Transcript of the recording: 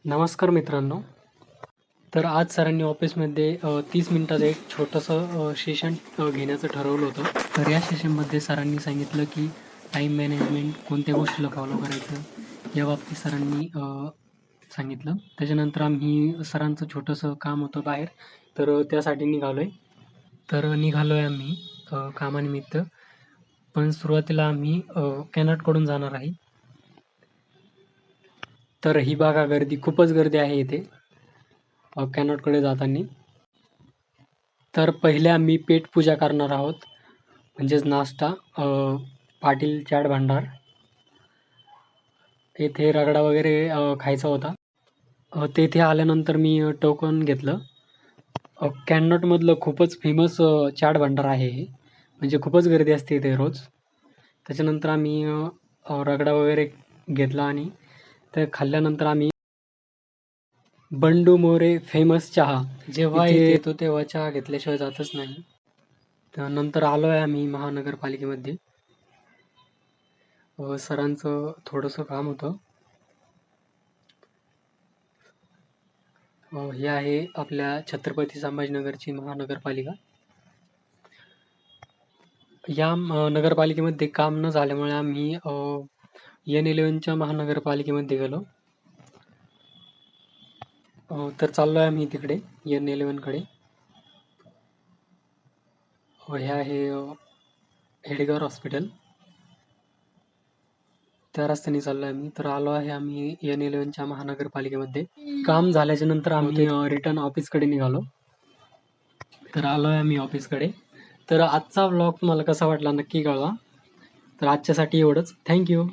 नमस्कार मित्रांनो. तर आज सरांनी ऑफिसमध्ये 30 मिनिटाचं एक छोटंसं सेशन घेण्याचं ठरवलं होतं. तर या सेशनमध्ये सरांनी सांगितलं की टाईम मॅनेजमेंट कोणत्या गोष्टीला फॉलो करायचं या बाबतीत सरांनी सांगितलं. त्याच्यानंतर आम्ही सरांचं छोटंसं काम होतं बाहेर, तर त्यासाठी निघालोय. तर निघालोय आम्ही कामानिमित्त. पण सुरुवातीला आम्ही कॅनॉटकडून जाणार आहे. तर ही बघा गर्दी, खूपच गर्दी आहे इथे कॅनॉटकडे जाताना. तर पहिले आम्ही पेटपूजा करणार आहोत, म्हणजेच नाश्ता. पाटील चाट भांडार येथे रगडा वगैरे खायचा होता. तेथे आल्यानंतर मी टोकन घेतलं. कॅनॉटमधलं खूपच फेमस चाट भांडार आहे हे, म्हणजे खूपच गर्दी असते इथे रोज. त्याच्यानंतर आम्ही रगडा वगैरे घेतला आणि ते खाल्ल्यानंतर आम्ही बंडू मोरे फेमस चहा, जेव्हा इथे येतो तेव्हा चहा घेतल्याशिवाय जातच नाही. त्यानंतर आलो आहे आम्ही महानगरपालिकेमध्ये. सरांचं थोडंसं काम होतं. ही आहे आपल्या छत्रपती संभाजीनगरची महानगरपालिका. या नगरपालिकेमध्ये काम न झाल्यामुळे आम्ही N11च्या महानगरपालिकेमध्ये गेलो. तर चाललो आहे आम्ही तिकडे N11कडे. हे आहे हेडगेवार हॉस्पिटल. त्या रस्त्याने चाललो आहे आम्ही. तर आलो आहे आम्ही N11च्या महानगरपालिकेमध्ये. काम झाल्याच्या नंतर आम्ही रिटर्न ऑफिसकडे निघालो. तर आलो आहे आम्ही ऑफिसकडे. तर आजचा व्लॉग तुम्हाला कसा वाटला नक्की कळवा. तर आजच्यासाठी एवढंच. Thank you.